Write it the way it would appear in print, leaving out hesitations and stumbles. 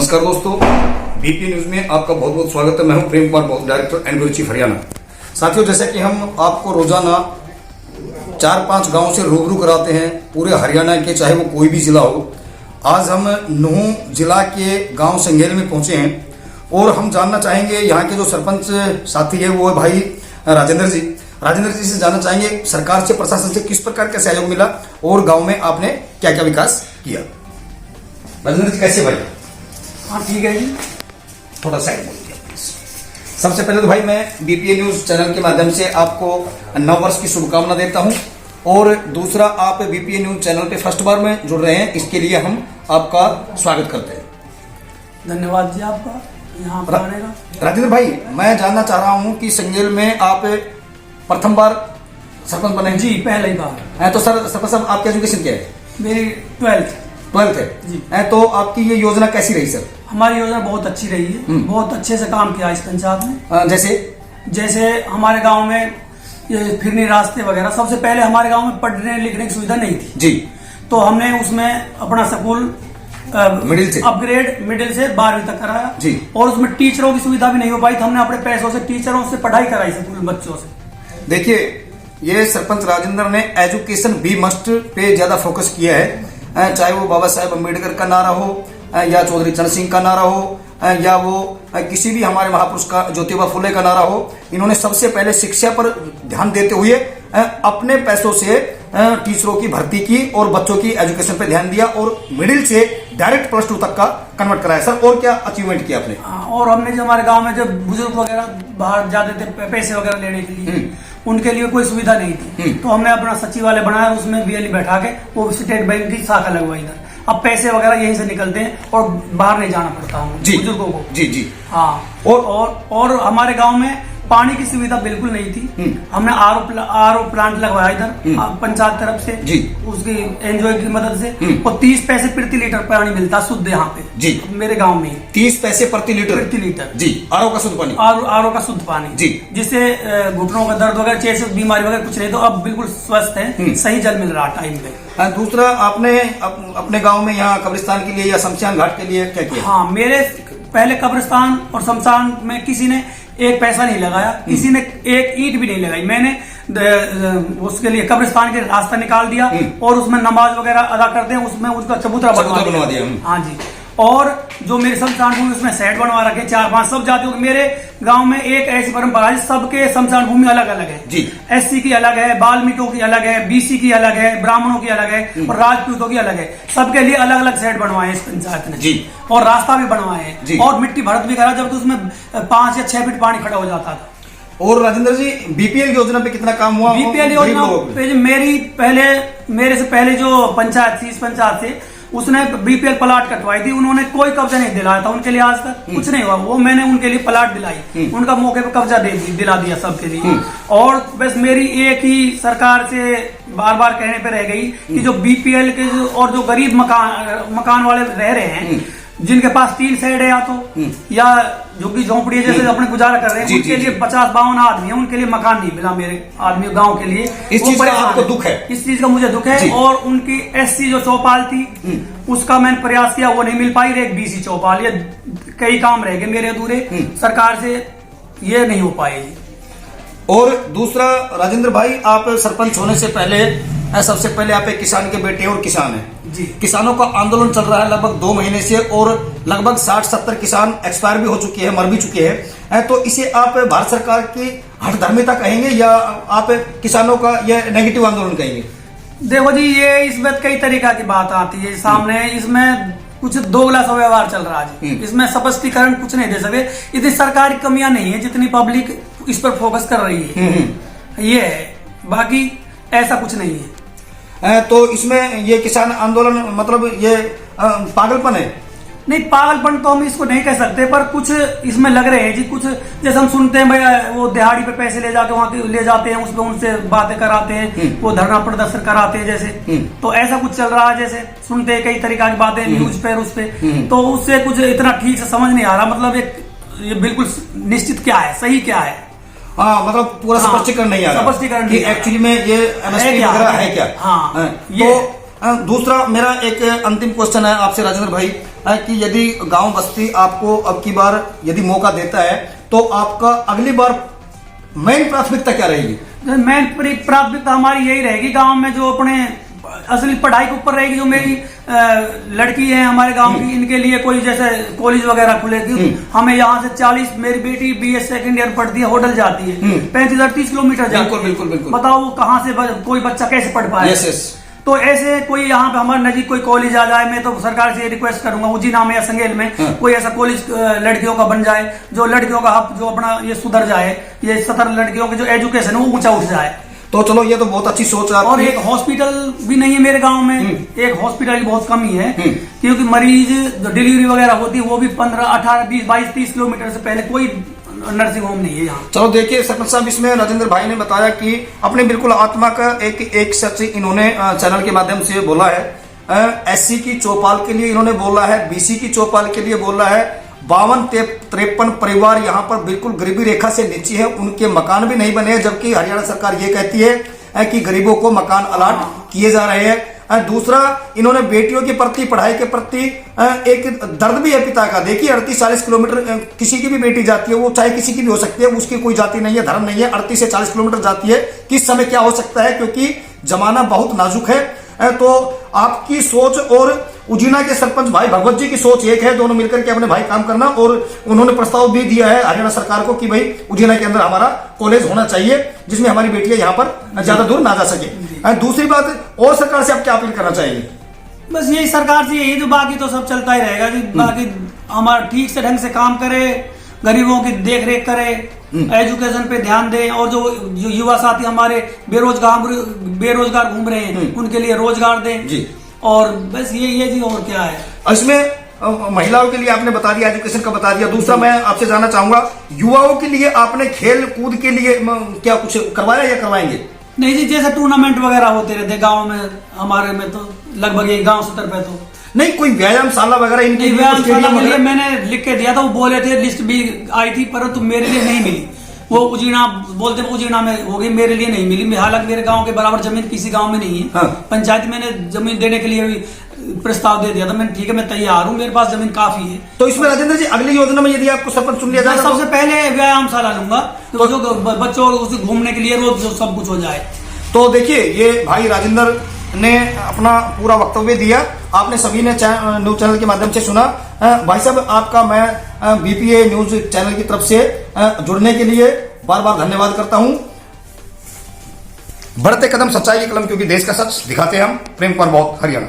नमस्कार दोस्तों, BP news में आपका बहुत बहुत स्वागत है। मैं हूं Prem Kumar, director and bureau chief Haryana. साथियों, जैसा कि हम आपको रोजाना 4-5 गांव से रूबरू कराते हैं पूरे हरियाणा के, चाहे वो कोई भी जिला हो। आज हम नूंह जिला के गांव संघेल में पहुंचे हैं और हम जानना चाहेंगे यहाँ के जो सरपंच साथी है वो है भाई राजेंद्र जी। राजेंद्र जी से जानना चाहेंगे सरकार से, प्रशासन से किस प्रकार का सहयोग मिला और गांव में आपने क्या क्या विकास किया। राजेंद्र जी कैसे भाई? हाँ ठीक है जी, थोड़ा साइड बोलिए प्लीज। सबसे पहले तो भाई मैं बीपीए न्यूज चैनल के माध्यम से आपको नव वर्ष की शुभकामना देता हूं, और दूसरा आप बीपीए न्यूज चैनल पे फर्स्ट बार में जुड़ रहे हैं, इसके लिए हम आपका स्वागत करते हैं। धन्यवाद जी आपका यहाँ पर आने का। राजेंद्र भाई, मैं जानना चाह रहा हूं कि संघेल में आप प्रथम बार सरपंच बने? जी पहले ही बार। तो सर सरपंच साहब, आपकी एजुकेशन क्या है? मेरी 12th है जी। तो आपकी ये योजना कैसी रही सर? हमारी योजना बहुत अच्छी रही है, बहुत अच्छे से काम किया इस पंचायत में। जैसे हमारे गांव में ये फिरनी रास्ते वगैरह, सबसे पहले हमारे गांव में पढ़ने लिखने की सुविधा नहीं थी जी, तो हमने उसमें अपना स्कूल मिडिल से 12वीं तक कराया जी। और उसमें टीचरों की सुविधा भी नहीं हो पाई, तो हमने अपने पैसों से टीचरों से पढ़ाई कराई स्कूल बच्चों से। देखिए, ये सरपंच राजेंद्र ने एजुकेशन बी मस्ट पे ज्यादा फोकस किया है, चाहे वो बाबा साहेब अम्बेडकर का नारा हो या चौधरी चरण सिंह का नारा हो या वो किसी भी हमारे महापुरुष का ज्योतिबा फुले का नारा हो। इन्होंने सबसे पहले शिक्षा पर ध्यान देते हुए अपने पैसों से टीचरों की भर्ती की और बच्चों की एजुकेशन पे ध्यान दिया और मिडिल से डायरेक्ट +2 तक का कन्वर्ट कराया। सर, और क्या अचीवमेंट किया आपने? और हमने जो हमारे गांव में जब बुजुर्ग वगैरह बाहर जाते थे पैसे वगैरह लेने के लिए, उनके लिए कोई सुविधा नहीं थी, तो हमने अपना सचिवालय बनाया, उसमें बीएलई बैठा के वो स्टेट बैंक की शाखा लगवाई इधर। अब पैसे वगैरह यहीं से निकलते हैं और बाहर नहीं जाना पड़ता हम बुजुर्गों को। जी जी हाँ। और हमारे गांव में पानी की सुविधा बिल्कुल नहीं थी। हमने आरओ प्लांट लगवाया इधर पंचायत तरफ से जी, उसकी एनजीओ की मदद से, और 30 पैसे प्रति लीटर पानी मिलता शुद्ध यहाँ पे जी, मेरे गांव में 30 पैसे प्रति लीटर जी, आरओ का शुद्ध पानी, आरओ का शुद्ध पानी जी, जिससे घुटनों का दर्द वगैरह, चेस्ट बीमारी वगैरह कुछ नहीं, तो अब बिल्कुल स्वस्थ है, सही जल मिल रहा टाइम पे। दूसरा, आपने अपने गाँव में यहाँ कब्रिस्तान के लिए या शमशान घाट के लिए क्या किया? हाँ, मेरे पहले कब्रिस्तान और शमशान में किसी ने एक पैसा नहीं लगाया, किसी ने एक ईंट भी नहीं लगाई। मैंने उसके लिए कब्रिस्तान के रास्ता निकाल दिया और उसमें नमाज वगैरह अदा करते हैं, उसमें उसका चबूतरा बनवा दिया। हाँ जी। और जो मेरे शमशान भूमि उसमें सेट बनवा रखे 4-5 सब जातियों के। मेरे गांव में एक ऐसी परंपरा है, सबके शमशान भूमि अलग अलग है जी। एससी की अलग है, बाल्मीकियों की अलग है, बीसी की अलग है, ब्राह्मणों की अलग है और राजपूतों की अलग है। सबके लिए अलग अलग सेट बनवाए इस पंचायत ने जी, और रास्ता भी बनवाए हैं और मिट्टी भरत भी करा, जब तो उसमें 5 या 6 फीट पानी खड़ा हो जाता था। और राजेंद्र जी, बीपीएल योजना पे कितना काम हुआ? बीपीएल योजना पे मेरे से पहले जो पंचायत थी, इस पंचायत से उसने बीपीएल प्लाट कटवाई थी, उन्होंने कोई कब्जा नहीं दिलाया था उनके लिए, आज तक कुछ नहीं हुआ। वो मैंने उनके लिए प्लाट दिलाई, उनका मौके पर कब्जा दिला दिया सबके लिए। और बस मेरी एक ही सरकार से बार बार कहने पे रह गई कि जो बीपीएल के और जो गरीब मकान वाले रह रहे हैं, जिनके पास 3 शेड है या झुग्गी झोंपड़ी है, जैसे अपने गुजारा कर रहे हैं, उनके लिए 50-52 आदमी है, उनके लिए मकान नहीं मिला मेरे आदमी गांव के लिए। इस चीज का आपको दुख है? इस चीज का मुझे दुख है। और उनकी एससी जो चौपाल थी, उसका मैंने प्रयास किया, वो नहीं मिल पाई। एक बीसी चौपाल, ये कई काम रह गए मेरे अधूरे, सरकार से ये नहीं हो पाए। और दूसरा, राजेंद्र भाई, आप सरपंच होने से पहले सबसे पहले आप एक किसान के बेटे और किसान हैं जी। किसानों का आंदोलन चल रहा है लगभग 2 महीने से, और लगभग 60-70 किसान एक्सपायर भी हो चुके हैं, मर भी चुके हैं। तो इसे आप भारत सरकार की हठधर्मिता कहेंगे या आप किसानों का यह नेगेटिव आंदोलन कहेंगे? देखो जी, ये इसमें कई तरीका की बात आती है सामने, इसमें कुछ दोगला सा व्यवहार चल रहा है, इसमें स्पष्टीकरण कुछ नहीं दे सके। इतनी सरकारी कमियां नहीं है जितनी पब्लिक इस पर फोकस कर रही है, ये है, बाकी ऐसा कुछ नहीं है। तो इसमें ये किसान आंदोलन मतलब ये पागलपन है? नहीं, पागलपन तो हम इसको नहीं कह सकते, पर कुछ इसमें लग रहे हैं जी। कुछ जैसे हम सुनते हैं भाई, वो दिहाड़ी पे पैसे ले जाके वहां ले जाते हैं, उसमें उनसे बातें कराते हैं, वो धरना प्रदर्शन कराते हैं जैसे, तो ऐसा कुछ चल रहा है। जैसे सुनते हैं कई तरीका की बातें न्यूज पे, उस पे, तो उससे कुछ इतना ठीक से समझ नहीं आ रहा, मतलब ये बिल्कुल निश्चित क्या है, सही क्या है। हाँ, मतलब पूरा स्पष्टीकरण नहीं आ रहा, स्पष्टीकरण कि एक्चुअली में ये एमएसपी वगैरह है क्या। हाँ, तो दूसरा मेरा एक अंतिम क्वेश्चन है आपसे राजेंद्र भाई, कि यदि गांव बस्ती आपको अब की बार यदि मौका देता है तो आपका अगली बार मेन प्राथमिकता क्या रहेगी? मेन प्राथमिकता हमारी यही रहेगी गांव में, जो अपने असली पढ़ाई के ऊपर रहेगी। जो मेरी लड़की है हमारे गांव की, इनके लिए कोई जैसे कॉलेज वगैरह खुलेगी। हमें यहाँ से 40, मेरी बेटी BS सेकंड ईयर पढ़ती है, होटल जाती है, 35-38 किलोमीटर जाती है। बिल्कुल बिल्कुल। बताओ कहाँ से कोई बच्चा कैसे पढ़ पाए? यस। तो ऐसे कोई यहाँ पे हमारे नजीक कोई कॉलेज आ जाए, मैं तो सरकार से रिक्वेस्ट करूंगा उजीना में या संगेल में कोई ऐसा कॉलेज लड़कियों का बन जाए, जो लड़कियों का हक जो अपना ये सुधर जाए, ये 17 लड़कियों के जो एजुकेशन है वो ऊंचा उठ जाए। तो चलो ये तो बहुत अच्छी सोच है। और एक हॉस्पिटल भी नहीं है मेरे गांव में, एक हॉस्पिटल की बहुत कमी है, क्योंकि मरीज जो डिलीवरी वगैरह होती है वो भी 15, 18, 20, 22, 30 किलोमीटर से पहले कोई नर्सिंग होम नहीं है यहाँ। चलो देखिए सरपंच साहब, इसमें राजेंद्र भाई ने बताया कि अपने बिल्कुल आत्मा का एक सच इन्होंने चैनल के माध्यम से बोला है। SC की चौपाल के लिए इन्होंने बोला है, BC की चौपाल के लिए बोला है। 52-53 परिवार यहाँ पर बिल्कुल गरीबी रेखा से नीचे है, उनके मकान भी नहीं बने हैं, जबकि हरियाणा सरकार ये कहती है कि गरीबों को मकान अलाट किए जा रहे हैं। दूसरा, इन्होंने बेटियों के प्रति, पढ़ाई के प्रति एक दर्द भी है पिता का। देखिए 38-40 किलोमीटर किसी की भी बेटी जाती है, वो चाहे किसी की भी हो सकती है, उसकी कोई जाति नहीं है, धर्म नहीं है, 38 से 40 किलोमीटर जाती है। किस समय क्या हो सकता है, क्योंकि जमाना बहुत नाजुक है। तो आपकी सोच और उजीना के सरपंच भाई भगवत जी की सोच एक है, दोनों मिलकर के अपने भाई काम करना। और उन्होंने प्रस्ताव भी दिया है हरियाणा सरकार को कि भाई उजीना के अंदर हमारा कॉलेज होना चाहिए, जिसमें हमारी बेटियां यहाँ पर ज्यादा दूर ना जा सके। दूसरी बात, और सरकार से आप क्या अपील करना चाहेंगे? बस यही सरकार से यही, तो बाकी तो सब चलता ही रहेगा कि बाकी हमारा ठीक से ढंग से काम करे, गरीबों की देख रेख करे, एजुकेशन पे ध्यान दें, और जो युवा साथी हमारे बेरोजगार घूम रहे हैं उनके लिए रोजगार दें जी। और बस ये जी, और क्या है इसमें। महिलाओं के लिए आपने बता दिया, एजुकेशन का बता दिया। दूसरा मैं आपसे जानना चाहूंगा, युवाओं के लिए आपने खेल कूद के लिए क्या कुछ करवाया या करवाएंगे? नहीं जी, जैसे टूर्नामेंट वगैरह होते रहते गांव में, हमारे में तो लगभग एक गांव स्तर पे तो नहीं, कोई व्यायामशाला वगैरह इनके लिए? व्यायामशाला के लिए मैंने लिख के दिया था, वो बोले थे, लिस्ट भी आई थी, परंतु मेरे लिए नहीं मिली। वो उजीना बोलते उजीना में होगी, मेरे लिए नहीं मिली। हालांकि मेरे गांव के बराबर जमीन किसी गांव में नहीं है। हाँ। पंचायत मैंने जमीन देने के लिए प्रस्ताव दे दिया था मैंने, ठीक है मैं तैयार हूँ, मेरे पास जमीन काफी है। तो इसमें राजेंद्र जी, अगली योजना में यदि आपको सरपंच चुन लिया जाए, सबसे पहले व्यायामशाला लूंगा, तो जो बच्चों उसे घूमने के लिए रोज जो सब कुछ हो जाए। तो देखिए, ये भाई राजेंद्र ने अपना पूरा वक्तव्य दिया, आपने सभी ने न्यूज चैनल के माध्यम से सुना। भाई साहब, आपका मैं BPA न्यूज चैनल की तरफ से जुड़ने के लिए बार बार धन्यवाद करता हूं। बढ़ते कदम सच्चाई के कलम, क्योंकि देश का सच दिखाते हैं हम। प्रेम कुमार बौद्ध, हरियाणा।